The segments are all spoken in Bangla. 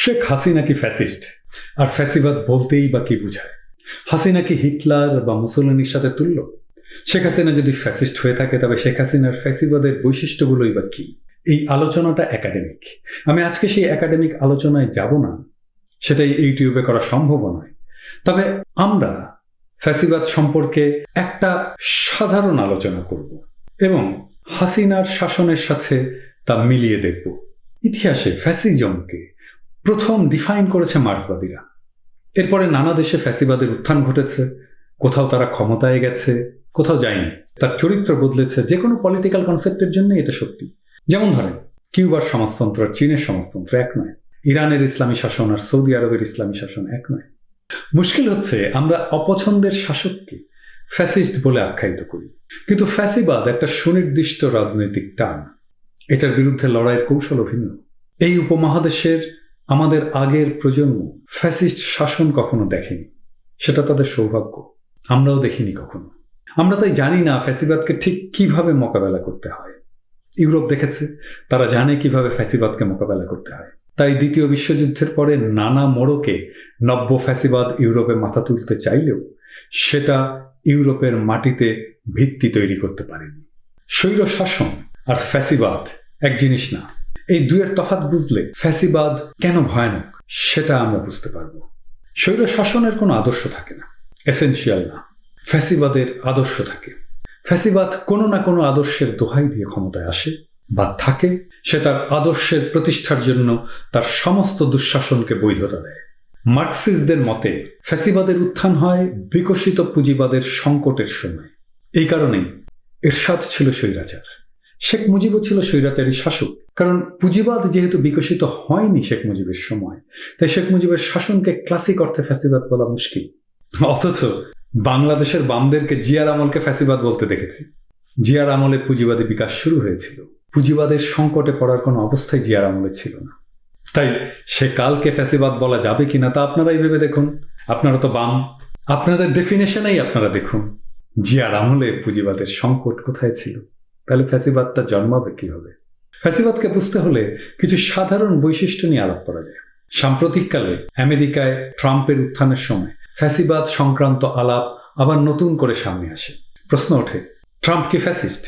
শেখ হাসিনা কি ফ্যাসিস্ট? আর ফ্যাসিবাদ বলতেই বা কি বুঝায়? হাসিনা কি হিটলার বা মুসোলিনির সাথে তুল্য? শেখ হাসিনা যদি ফ্যাসিস্ট হয়ে থাকে তবে শেখ হাসিনার ফ্যাসিবাদের বৈশিষ্ট্যগুলোই বা কি? এই আলোচনাটা একাডেমিক। আমি আজকে সেই একাডেমিক আলোচনায় যাব না, সেটাই ইউটিউবে করা সম্ভব নয়। তবে আমরা ফ্যাসিবাদ সম্পর্কে একটা সাধারণ আলোচনা করব এবং হাসিনার শাসনের সাথে তা মিলিয়ে দেখব। ইতিহাসে ফ্যাসিজমকে প্রথম ডিফাইন করেছে মার্ক্সবাদীরা। এরপরে নানা দেশে ফ্যাসিবাদের উত্থান ঘটেছে, কোথাও তারা ক্ষমতায় গেছে, কোথাও যায়নি, তার চরিত্র বদলেছে। যে কোনো পলিটিক্যাল কনসেপ্টের জন্য এটা সত্যি। যেমন ধরেন, কিউবার সমাজতন্ত্র আর চীনের সমাজতন্ত্র এক নয়, ইরানের ইসলামী শাসন আর সৌদি আরবের ইসলামী শাসন এক নয়। মুশকিল হচ্ছে আমরা অপছন্দের শাসককে ফ্যাসিস্ট বলে আখ্যায়িত করি, কিন্তু ফ্যাসিবাদ একটা সুনির্দিষ্ট রাজনৈতিক টার্ম। এটার বিরুদ্ধে লড়াইয়ের কৌশল ভিন্ন। এই উপমহাদেশের আমাদের আগের প্রজন্ম ফ্যাসিস্ট শাসন কখনো দেখেনি, সেটা তাদের সৌভাগ্য। আমরাও দেখিনি কখনো। আমরা তাই জানি না ফ্যাসিবাদকে ঠিক কিভাবে মোকাবেলা করতে হয়। ইউরোপ দেখেছে, তারা জানে কিভাবে ফ্যাসিবাদকে মোকাবেলা করতে হয়। তাই দ্বিতীয় বিশ্বযুদ্ধের পরে নানা মোড়কে নব্য ফ্যাসিবাদ ইউরোপে মাথা তুলতে চাইলেও সেটা ইউরোপের মাটিতে ভিত্তি তৈরি করতে পারেনি। স্বৈর শাসন আর ফ্যাসিবাদ এক জিনিস না। এই দুয়ের তফাৎ বুঝলে ফ্যাসিবাদ কেন ভয়ানক সেটা আমরা বুঝতে পারব। স্বৈর শাসনের কোনো আদর্শ থাকে না, এসেনশিয়াল না। ফ্যাসিবাদের আদর্শ থাকে। ফ্যাসিবাদ কোনো না কোনো আদর্শের দোহাই দিয়ে ক্ষমতায় আসে বা থাকে। সে তার আদর্শের প্রতিষ্ঠার জন্য তার সমস্ত দুঃশাসনকে বৈধতা দেয়। মার্কসিস্টদের মতে ফ্যাসিবাদের উত্থান হয় বিকশিত পুঁজিবাদের সংকটের সময়। এই কারণেই এরশাদ ছিল স্বৈরাচার, শেখ মুজিবও ছিল স্বৈরাচারী শাসক। কারণ পুঁজিবাদ যেহেতু বিকশিত হয়নি শেখ মুজিবের সময়, তাই শেখ মুজিবের শাসনকে ক্লাসিক অর্থে ফ্যাসিবাদ বলা মুশকিল। অথচ বাংলাদেশের বামদেরকে জিয়ার আমলকে ফ্যাসিবাদ বলতে দেখেছি। জিয়ার আমলে পুঁজিবাদী বিকাশ শুরু হয়েছিল। পুঁজিবাদের সংকটে পড়ার কোনো অবস্থায় জিয়ার আমলে ছিল না। তাই সে কালকে ফ্যাসিবাদ বলা যাবে কিনা তা আপনারাই ভেবে দেখুন। আপনারা তো বাম, আপনাদের ডেফিনেশনেই আপনারা দেখুন জিয়ার আমলে পুঁজিবাদের সংকট কোথায় ছিল, তাহলে ফ্যাসিবাদটা জন্মাবে কিভাবে? ফ্যাসিবাদকে বুঝতে হলে কিছু সাধারণ বৈশিষ্ট্য নিয়ে আলাপ করা যায়। সাম্প্রতিককালে আমেরিকায় ট্রাম্পের উত্থানের সময় ফ্যাসিবাদ সংক্রান্ত আলাপ আবার নতুন করে সামনে আসে। প্রশ্ন ওঠে, ট্রাম্প কি ফ্যাসিস্ট?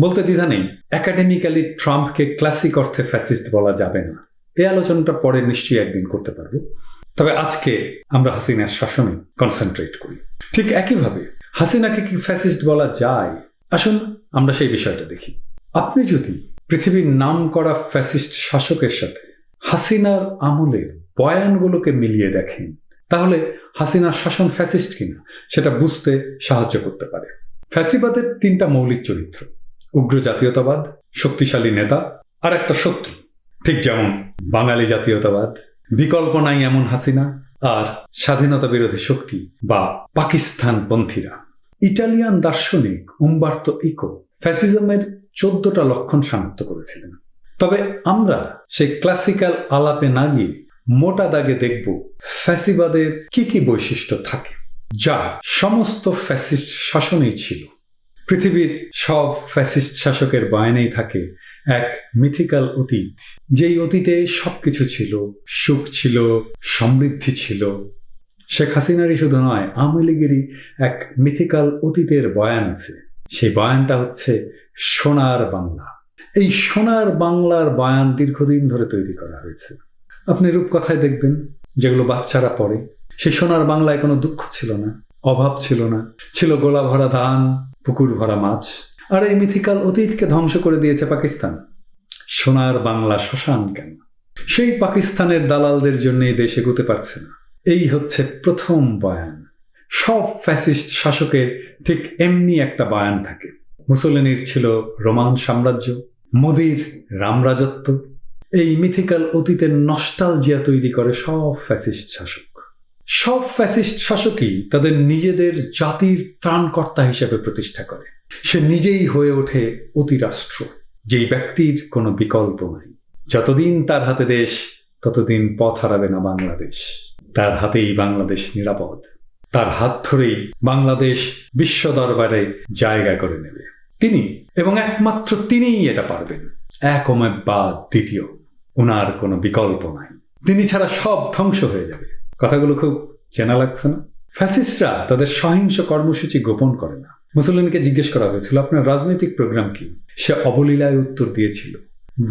বলতে দ্বিধা নেই, একাডেমিক্যালি ট্রাম্পকে ক্লাসিক অর্থে ফ্যাসিস্ট বলা যাবে না। এই আলোচনাটা পরে নিশ্চয়ই একদিন করতে পারবো। তবে আজকে আমরা হাসিনার শাসনে কনসেন্ট্রেট করি। ঠিক একইভাবে হাসিনাকে কি ফ্যাসিস্ট বলা যায়? আসুন আমরা সেই বিষয়টা দেখি। আপনি যদি পৃথিবীর নাম করা ফ্যাসিস্ট শাসকের সাথে হাসিনার আমলের বয়ানগুলোকে মিলিয়ে দেখেন, তাহলে হাসিনার শাসন ফ্যাসিস্ট কিনা সেটা বুঝতে সাহায্য করতে পারে। ফ্যাসিবাদের তিনটা মৌলিক চরিত্র: উগ্র জাতীয়তাবাদ, শক্তিশালী নেতা, আর একটা শত্রু। ঠিক যেমন বাঙালি জাতীয়তাবাদ, বিকল্প নাই এমন হাসিনা, আর স্বাধীনতা বিরোধী শক্তি বা পাকিস্তানপন্থীরা। ইটালিয়ান দার্শনিক উম্বার্তো ইকো ফ্যাসিজমের 14টা লক্ষণ শনাক্ত করেছিলেন। তবে আমরা সেই ক্লাসিক্যাল আলাপে না গিয়ে মোটা দাগে দেখব ফ্যাসিবাদের কি কি বৈশিষ্ট্য থাকে, যা সমস্ত ফ্যাসিস্ট শাসনেই ছিল। পৃথিবীর সব ফ্যাসিস্ট শাসকের বয়ানেই থাকে এক মিথিক্যাল অতীত, যেই অতীতে সবকিছু ছিল, সুখ ছিল, সমৃদ্ধি ছিল। শেখ হাসিনারই শুধু নয়, আওয়ামী লীগেরই এক মিথিক্যাল অতীতের বয়ান আছে। সেই বয়ানটা হচ্ছে সোনার বাংলা। এই সোনার বাংলার বয়ান দীর্ঘদিন ধরে তৈরি করা হয়েছে। আপনি রূপকথায় দেখবেন, যেগুলো বাচ্চারা পড়ে, সেই সোনার বাংলায় কোনো দুঃখ ছিল না, অভাব ছিল না, ছিল গোলা ভরা ধান, পুকুর ভরা মাছ। আর এই মিথিক্যাল অতীতকে ধ্বংস করে দিয়েছে পাকিস্তান। সোনার বাংলা শ্মশান কেন? সেই পাকিস্তানের দালালদের জন্য এই দেশ এগোতে পারছে না। এই হচ্ছে প্রথম বয়ান। সব ফ্যাসিস্ট শাসকের ঠিক এমনি একটা বয়ান থাকে। মুসোলিনির ছিল রোমান সাম্রাজ্য, মোদির রামরাজত্ব। এই মিথিক্যাল অতীতের নস্টালজিয়া তৈরি করে সব ফ্যাসিস্ট শাসক। সব ফ্যাসিস্ট শাসকই তাদের নিজেদের জাতির ত্রাণকর্তা হিসেবে প্রতিষ্ঠা করে। সে নিজেই হয়ে ওঠে অতিরাষ্ট্র, যেই ব্যক্তির কোনো বিকল্প নাই। যতদিন তার হাতে দেশ, ততদিন পথ হারাবে না বাংলাদেশ। তার হাতেই বাংলাদেশ নিরাপদ। তার হাত ধরেই বাংলাদেশ বিশ্ব দরবারে জায়গা করে নেবে। তিনি এবং একমাত্র তিনিই এটা পারবেন। এক ওমে বাদ দ্বিতীয়, ওনার কোনো বিকল্প নাই। তিনি ছাড়া সব ধ্বংস হয়ে যাবে। কথাগুলো খুব চেনা লাগছে না? ফ্যাসিস্টরা তাদের সহিংস কর্মসূচি গোপন করে না। মুসোলিনিকে জিজ্ঞেস করা হয়েছিল, আপনার রাজনৈতিক প্রোগ্রাম কি? সে অবলীলায় উত্তর দিয়েছিল,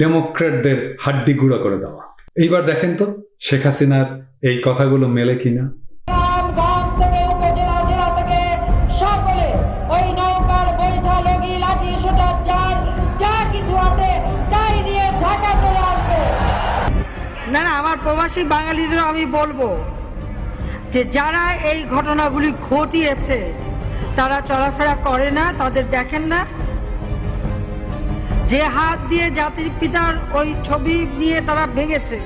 ডেমোক্র্যাটদের হাড্ডি গুঁড়া করে দেওয়া। এইবার দেখেন তো শেখ হাসিনার এই কথাগুলো মেলে কিনা। না না, আমার প্রবাসী বাঙালিদের আমি বলবো যে যারা এই ঘটনাগুলি ঘটিয়েছে তারা চলাফেরা করে না, তাদের দেখেন না। যে হাত দিয়ে জাতির পিতার ওই ছবি নিয়ে তারা ভেঙেছে,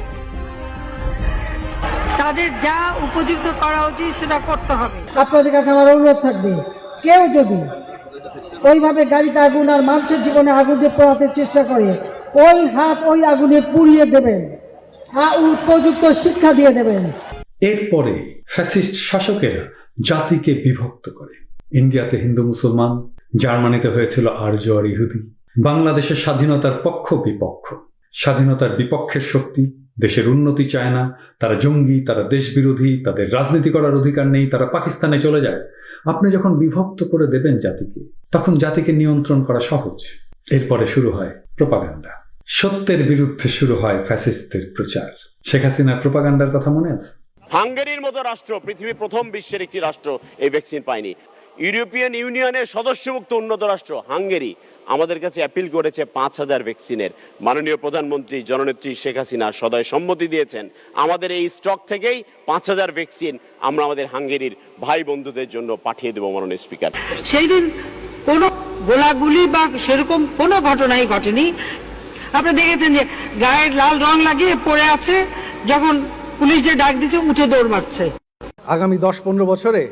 তাদের যা উপযুক্ত করা উচিত সেটা করতে হবে। আপনাদের কাছে আমার অনুরোধ থাকবে, কেউ যদি ওইভাবে গাড়িতে আগুন আর মানুষের জীবনে আগুন দিয়ে পোড়াতে চেষ্টা করে, ওই হাত ওই আগুনে পুড়িয়ে দেবেন, উপযুক্ত শিক্ষা দিয়ে দেবেন। এরপরে ফ্যাসিস্ট শাসকেরা জাতিকে বিভক্ত করে। ইন্ডিয়াতে হিন্দু মুসলমান, জার্মানিতে হয়েছিল আর্য আর ইহুদি। বাংলাদেশের স্বাধীনতার পক্ষ বিপক্ষ, স্বাধীনতার বিপক্ষের শক্তি দেশের উন্নতি চায় না, তারা জঙ্গি, তারা দেশ বিরোধী, তাদের রাজনীতি করার অধিকার নেই, তারা পাকিস্তানে চলে যায়। আপনি যখন বিভক্ত করে দেবেন জাতিকে, তখন জাতিকে নিয়ন্ত্রণ করা সহজ। এরপরে শুরু হয় প্রোপাগান্ডা। সত্যের বিরুদ্ধে শুরু হয় ফ্যাসিস্টদের প্রচার। শেখ হাসিনার প্রোপাগান্ডার কথা মনে আছে? হাঙ্গেরির মতো রাষ্ট্র, পৃথিবীর প্রথম বিশ্বের একটি রাষ্ট্র এই ভ্যাকসিন পায়নি। ইউরোপিয়ান ইউনিয়নের সদস্যভুক্ত উন্নত রাষ্ট্র হাঙ্গেরি আমাদের কাছে অ্যাপিল করেছে 5,000 ভ্যাকসিনের। মাননীয় প্রধানমন্ত্রী জননেত্রী শেখ হাসিনা সদয় সম্মতি দিয়েছেন। আমাদের এই স্টক থেকেই 5,000 ভ্যাকসিন আমরা আমাদের হাঙ্গেরির ভাই বন্ধুদের জন্য পাঠিয়ে দেবো মাননীয় স্পিকার। সেই দিন কোনো গোলাগুলি বা সেরকম কোনো ঘটনাই ঘটেনি। আপনি দেখেছেন যে গায়ে লাল রং লাগিয়ে পড়ে আছে, যখন পুলিশ যে ডাক দিচ্ছে উঠে দৌড় মারছে। আগামী 10-15 বছরে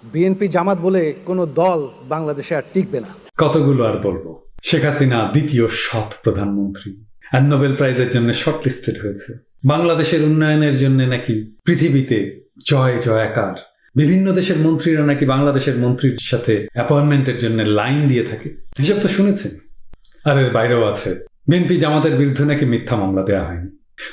বিএনপি জামাত বলে কোনো দল বাংলাদেশে আর টিকবে না। কতগুলো আর বলবো। শেখ হাসিনা দ্বিতীয় সৎ প্রধানমন্ত্রী, আর নোবেল প্রাইজের জন্য শর্টলিস্টেড হয়েছে। বাংলাদেশের উন্নয়নের জন্য নাকি পৃথিবীতে জয় জয়াকার। বিভিন্ন দেশের মন্ত্রীরা নাকি বাংলাদেশের মন্ত্রীর সাথে অ্যাপয়েন্টমেন্টের জন্য লাইন দিয়ে থাকে। এসব তো শুনেছেন। আর এর বাইরেও আছে, বিএনপি জামাতের বিরুদ্ধে নাকি মিথ্যা মামলা দেওয়া হয়নি,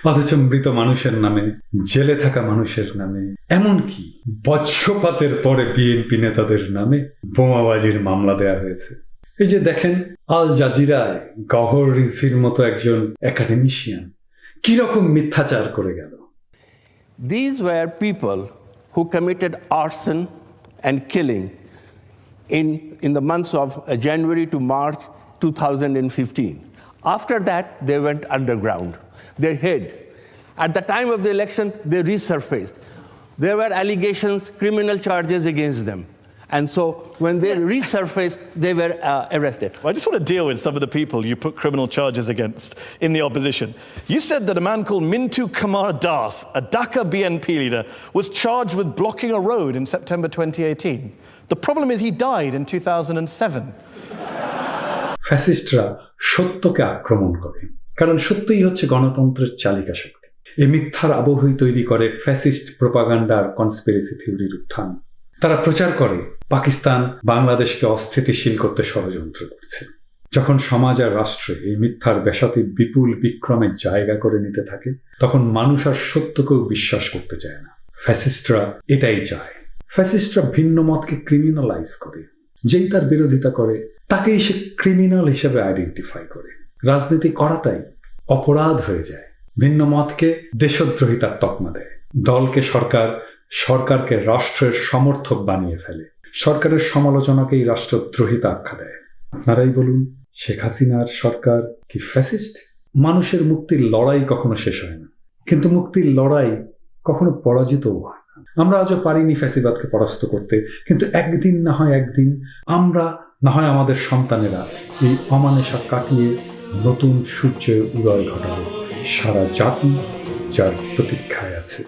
অথচ মৃত মানুষের নামে, জেলে থাকা মানুষের নামে, এমনকি বজ্রপাতের পরে বিএনপি নেতাদের নামে বোমাবাজির মামলা দেওয়া হয়েছে। এই যে দেখেন, আল জাজিরায় গহর রিজভির মতো একজন একাডেমিশিয়ান কিরকম মিথ্যাচার করে গেল। These were people who committed arson and killing in the months of January to March 2015. After that, they went underground. They hid. At the time of the election, they resurfaced. There were allegations, criminal charges against them. And so when they resurfaced, they were arrested. I just want to deal with some of the people you put criminal charges against in the opposition. You said that a man called Mintu Kumar Das, a Dhaka BNP leader, was charged with blocking a road in September 2018. The problem is he died in 2007. ফ্যাসিস্টরা সত্যকে আক্রমণ করে, কারণ সত্যই হচ্ছে গণতন্ত্রের চালিকা শক্তি। এই মিথ্যার আবহই তৈরি করে ফ্যাসিস্ট প্রোপাগান্ডা আর কনস্পিরেসি থিওরির উত্থান। তারা প্রচার করে পাকিস্তান বাংলাদেশকে অস্থিতিশীল করতে ষড়যন্ত্র করছে। যখন সমাজ আর রাষ্ট্রে এই মিথ্যার বেসাতি বিপুল বিক্রমের জায়গা করে নিতে থাকে, তখন মানুষ আর সত্যকেও বিশ্বাস করতে চায় না। ফ্যাসিস্টরা এটাই চায়। ফ্যাসিস্টরা ভিন্ন মতকে ক্রিমিনালাইজ করে। যেই তার বিরোধিতা করে তাকেই সে ক্রিমিনাল হিসেবে আইডেন্টিফাই করে। রাজনীতি করাটাই অপরাধ হয়ে যায়। ভিন্ন মতকে দেশদ্রোহিতার তকমা দেয়। দলকে সরকার, সরকারকে রাষ্ট্রের সমর্থক বানিয়ে ফেলে। সরকারের সমালোচনাকেই রাষ্ট্রদ্রোহিতা আখ্যা দেয়। আপনারাই বলুন, শেখ হাসিনার সরকার কি ফ্যাসিস্ট? মানুষের মুক্তির লড়াই কখনো শেষ হয় না, কিন্তু মুক্তির লড়াই কখনো পরাজিতও হয় না। আমরা আজও পারিনি ফ্যাসিবাদকে পরাস্ত করতে, কিন্তু একদিন না হয় একদিন আমরা, না হয় আমাদের সন্তানেরা এই অমানেশা কাটিয়ে নতুন সূর্যের উদয় ঘটাবে। সারা জাতি যার প্রতীক্ষায় আছে।